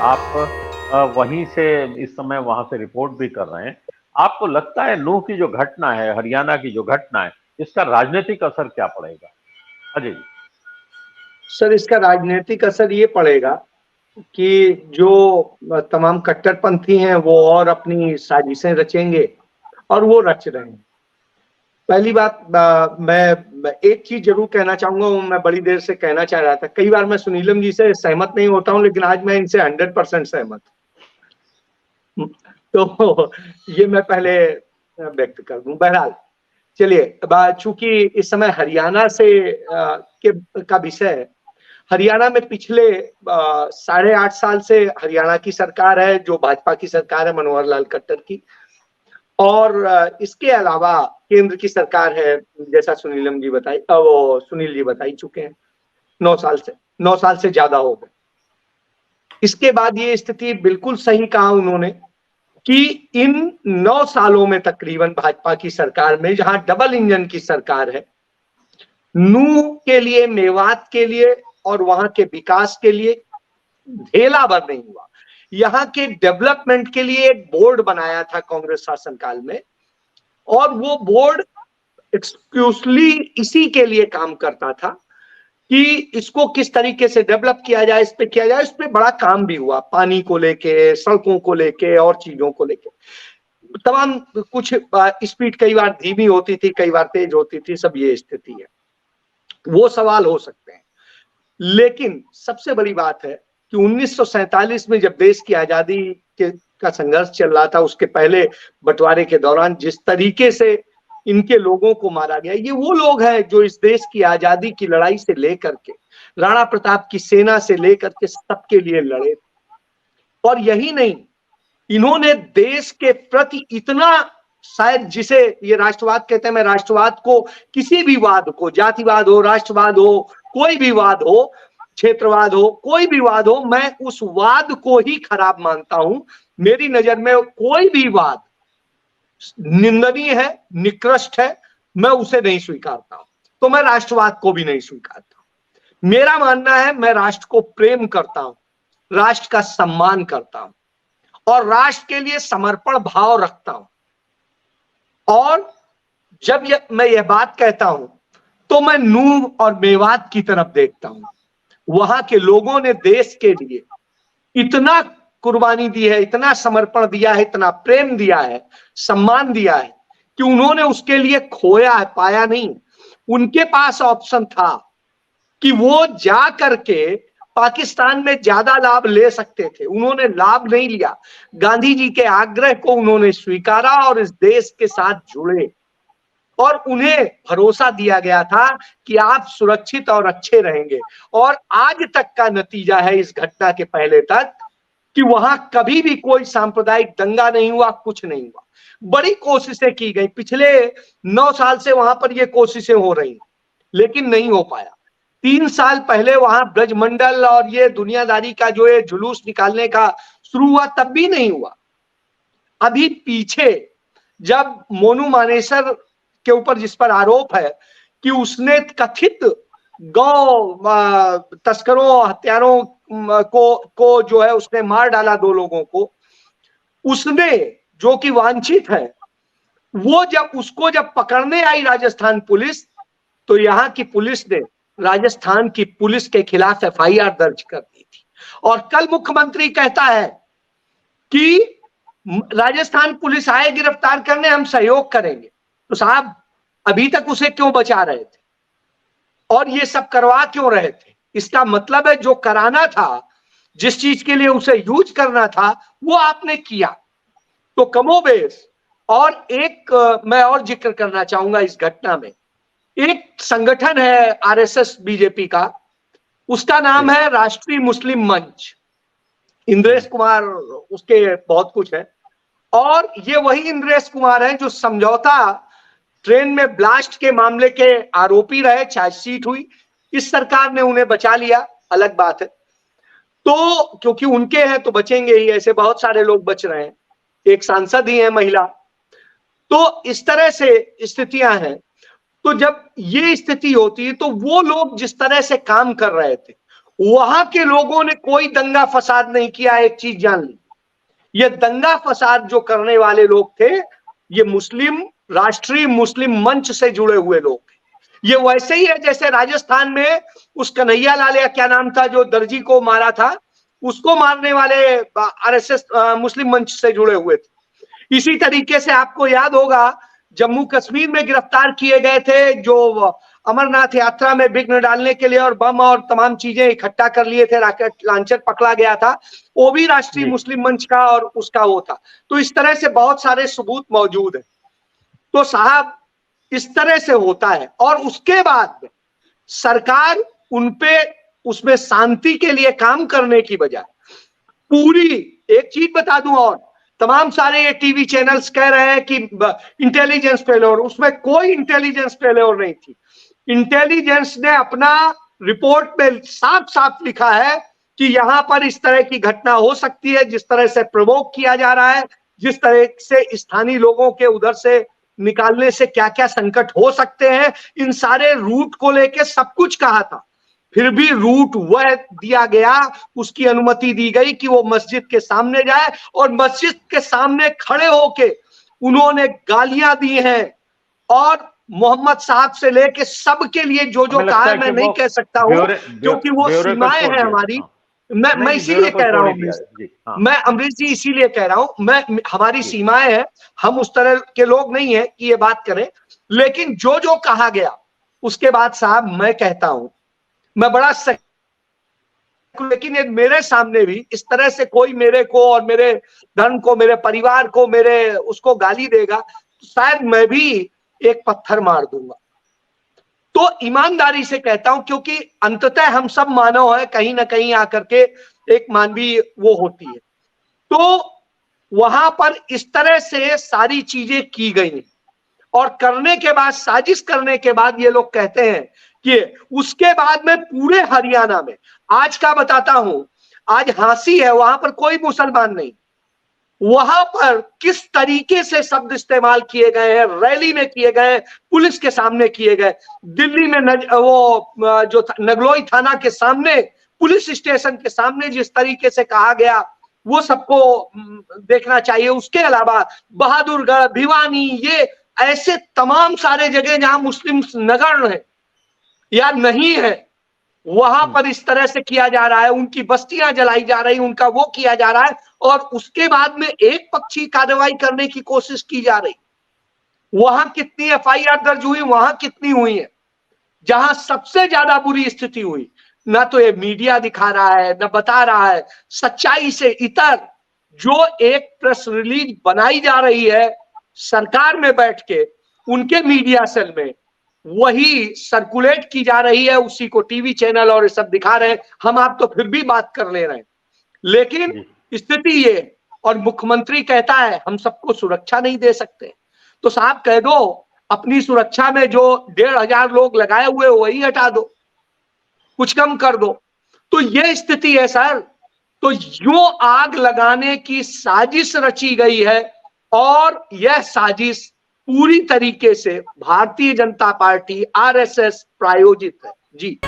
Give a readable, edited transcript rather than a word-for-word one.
आप वहीं से इस समय वहां से रिपोर्ट भी कर रहे हैं। आपको लगता है नूह की जो घटना है, हरियाणा की जो घटना है, इसका राजनीतिक असर क्या पड़ेगा? अजय जी। सर, इसका राजनीतिक असर ये पड़ेगा कि जो तमाम कट्टरपंथी हैं वो और अपनी साजिशें रचेंगे, और वो रच रहे हैं। पहली बात, मैं एक चीज जरूर कहना चाहूंगा, वो मैं बड़ी देर से कहना चाह रहा था। कई बार मैं सुनीलम जी से सहमत नहीं होता हूं, लेकिन आज मैं इनसे 100% सहमत हूं। तो ये मैं पहले व्यक्त कर दूं। बहरहाल चलिए, चूंकि इस समय हरियाणा से का विषय है। हरियाणा में पिछले 8.5 साल से हरियाणा की सरकार है, जो भाजपा की सरकार है, मनोहर लाल खट्टर की। और इसके अलावा केंद्र की सरकार है, जैसा सुनील जी बताई चुके हैं। 9 साल से ज्यादा हो गए। इसके बाद ये स्थिति बिल्कुल सही कहा उन्होंने कि इन 9 सालों में तकरीबन भाजपा की सरकार में, जहां डबल इंजन की सरकार है, नूह के लिए, मेवात के लिए और वहां के विकास के लिए ढेला भर नहीं हुआ। यहाँ के डेवलपमेंट के लिए एक बोर्ड बनाया था कांग्रेस शासनकाल में, और वो बोर्ड एक्सक्लूसिवली इसी के लिए काम करता था कि इसको किस तरीके से डेवलप किया जाए, इस पे किया जाए। इस पे बड़ा काम भी हुआ, पानी को लेके, सड़कों को लेके और चीजों को लेके तमाम कुछ। स्पीड कई बार धीमी होती थी, कई बार तेज होती थी, सब ये स्थिति है। वो सवाल हो सकते हैं, लेकिन सबसे बड़ी बात है कि 1947 में जब देश की आजादी का संघर्ष चल रहा था, उसके पहले बंटवारे के दौरान जिस तरीके से इनके लोगों को मारा गया, ये वो लोग हैं जो इस देश की आजादी की लड़ाई से लेकर के, राणा प्रताप की सेना से लेकर के सबके लिए लड़े। और यही नहीं, इन्होंने देश के प्रति इतना, शायद जिसे ये राष्ट्रवाद कहते हैं, मैं राष्ट्रवाद को, किसी भी वाद को, जातिवाद हो, राष्ट्रवाद हो, कोई भी वाद हो, क्षेत्रवाद हो, कोई भी वाद हो, मैं उस वाद को ही खराब मानता हूं। मेरी नजर में कोई भी वाद निंदनीय है, निकृष्ट है, मैं उसे नहीं स्वीकारता हूं। तो मैं राष्ट्रवाद को भी नहीं स्वीकारता। मेरा मानना है, मैं राष्ट्र को प्रेम करता हूं, राष्ट्र का सम्मान करता हूं, और राष्ट्र के लिए समर्पण भाव रखता हूं। और जब मैं यह बात कहता हूं, तो मैं नूह और मेवात की तरफ देखता हूं। वहां के लोगों ने देश के लिए इतना कुर्बानी दी है, इतना समर्पण दिया है, इतना प्रेम दिया है, सम्मान दिया है, कि उन्होंने उसके लिए खोया है, पाया नहीं। उनके पास ऑप्शन था कि वो जा करके पाकिस्तान में ज्यादा लाभ ले सकते थे, उन्होंने लाभ नहीं लिया। गांधी जी के आग्रह को उन्होंने स्वीकारा और इस देश के साथ जुड़े, और उन्हें भरोसा दिया गया था कि आप सुरक्षित और अच्छे रहेंगे। और आज तक का नतीजा है इस घटना के पहले तक, कि वहां कभी भी कोई सांप्रदायिक दंगा नहीं हुआ, कुछ नहीं हुआ। बड़ी कोशिशें की गई, पिछले 9 साल से वहां पर ये कोशिशें हो रही, लेकिन नहीं हो पाया। 3 साल पहले वहां ब्रजमंडल और ये दुनियादारी का जो ये जुलूस निकालने का शुरू हुआ, तब भी नहीं हुआ। अभी पीछे जब मोनू मानेसर के ऊपर, जिस पर आरोप है कि उसने कथित गौ तस्करों, हत्यारों को जो है उसने मार डाला 2 लोगों को, उसने, जो कि वांछित है, वो जब पकड़ने आई राजस्थान पुलिस, तो यहाँ की पुलिस ने राजस्थान की पुलिस के खिलाफ FIR दर्ज कर दी थी। और कल मुख्यमंत्री कहता है कि राजस्थान पुलिस आए गिरफ्तार करने, हम सहयोग करेंगे। तो साहब, अभी तक उसे क्यों बचा रहे थे और ये सब करवा क्यों रहे थे? इसका मतलब है जो कराना था, जिस चीज के लिए उसे यूज करना था, वो आपने किया। तो कमोबेश। और एक मैं और जिक्र करना चाहूंगा इस घटना में, एक संगठन है RSS बीजेपी का, उसका नाम है राष्ट्रीय मुस्लिम मंच। इंद्रेश कुमार उसके बहुत कुछ है, और ये वही इंद्रेश कुमार है जो समझौता ट्रेन में ब्लास्ट के मामले के आरोपी रहे, चार्जशीट हुई, इस सरकार ने उन्हें बचा लिया, अलग बात है। तो क्योंकि उनके हैं तो बचेंगे ही, ऐसे बहुत सारे लोग बच रहे हैं, एक सांसद ही है महिला। तो इस तरह से स्थितियां हैं। तो जब ये स्थिति होती है, तो वो लोग जिस तरह से काम कर रहे थे, वहां के लोगों ने कोई दंगा फसाद नहीं किया। एक चीज जान ली, ये दंगा फसाद जो करने वाले लोग थे, ये मुस्लिम राष्ट्रीय मुस्लिम मंच से जुड़े हुए लोग थे। ये वैसे ही है जैसे राजस्थान में उस कन्हैया लाल या क्या नाम था जो दर्जी को मारा था, उसको मारने वाले आरएसएस मुस्लिम मंच से जुड़े हुए थे। इसी तरीके से आपको याद होगा जम्मू कश्मीर में गिरफ्तार किए गए थे जो अमरनाथ यात्रा में विघ्न डालने के लिए और बम और तमाम चीजें इकट्ठा कर लिए थे, रॉकेट लॉन्चर पकड़ा गया था, वो भी राष्ट्रीय मुस्लिम मंच का और उसका वो था। तो इस तरह से बहुत सारे सबूत मौजूद है। तो साहब इस तरह से होता है और उसके बाद सरकार उनपे उसमें शांति के लिए काम करने की बजाय पूरी, एक चीज बता दूं और तमाम सारे ये टीवी चैनल्स कह रहे हैं कि इंटेलिजेंस फेल्योर, उसमें कोई इंटेलिजेंस फेल्योर नहीं थी। इंटेलिजेंस ने अपना रिपोर्ट में साफ साफ लिखा है कि यहां पर इस तरह की घटना हो सकती है, जिस तरह से प्रवोक किया जा रहा है, जिस तरह से स्थानीय लोगों के उधर से निकालने से क्या क्या संकट हो सकते हैं, इन सारे रूट को लेके सब कुछ कहा था। फिर भी रूट वह दिया गया, उसकी अनुमति दी गई कि वो मस्जिद के सामने जाए और मस्जिद के सामने खड़े होके उन्होंने गालियां दी हैं और मोहम्मद साहब से लेके सबके लिए जो जो कहा है, मैं नहीं कह सकता हूं क्योंकि वो सीमाएं हैं हमारी। मैं इसीलिए कह रहा हूं, मैं अमरीश जी इसीलिए कह रहा हूं, मैं हमारी सीमाएं हैं, हम उस तरह के लोग नहीं है कि ये बात करें। लेकिन जो जो कहा गया उसके बाद साहब मैं कहता हूं, मैं बड़ा लेकिन मेरे सामने भी इस तरह से कोई मेरे को और मेरे धर्म को, मेरे परिवार को, मेरे उसको गाली देगा तो शायद मैं भी एक पत्थर मार दूंगा। तो ईमानदारी से कहता हूं क्योंकि अंततः हम सब मानव हैं, कहीं ना कहीं आकर के एक मानवीय वो होती है। तो वहां पर इस तरह से सारी चीजें की गई और करने के बाद, साजिश करने के बाद ये लोग कहते हैं कि उसके बाद में पूरे हरियाणा में, आज का बताता हूं, आज हाँसी है, वहां पर कोई मुसलमान नहीं, वहां पर किस तरीके से शब्द इस्तेमाल किए गए हैं, रैली में किए गए, पुलिस के सामने किए गए, दिल्ली में वो जो नगलोई थाना के सामने, पुलिस स्टेशन के सामने जिस तरीके से कहा गया वो सबको देखना चाहिए। उसके अलावा बहादुरगढ़, भिवानी, ये ऐसे तमाम सारे जगह जहां मुस्लिम नगण्य है या नहीं है, वहां पर इस तरह से किया जा रहा है, उनकी बस्तियां जलाई जा रही, उनका वो किया जा रहा है और उसके बाद में एक पक्षी कार्रवाई करने की कोशिश की जा रही। वहां कितनी एफआईआर दर्ज हुई, वहां कितनी हुई है। जहां सबसे ज्यादा बुरी स्थिति हुई, ना तो ये मीडिया दिखा रहा है, ना बता रहा है, सच्चाई से इतर जो एक प्रेस रिलीज बनाई जा रही है सरकार में बैठ के, उनके मीडिया सेल में वही सर्कुलेट की जा रही है, उसी को टीवी चैनल और ये सब दिखा रहे हैं। हम आप तो फिर भी बात कर ले रहे हैं, लेकिन स्थिति ये, और मुख्यमंत्री कहता है हम सबको सुरक्षा नहीं दे सकते। तो साहब कह दो अपनी सुरक्षा में जो 1500 लोग लगाए हुए वही हटा दो, कुछ कम कर दो। तो ये स्थिति है सर। तो जो आग लगाने की साजिश रची गई है और यह साजिश पूरी तरीके से भारतीय जनता पार्टी आरएसएस प्रायोजित है। जी।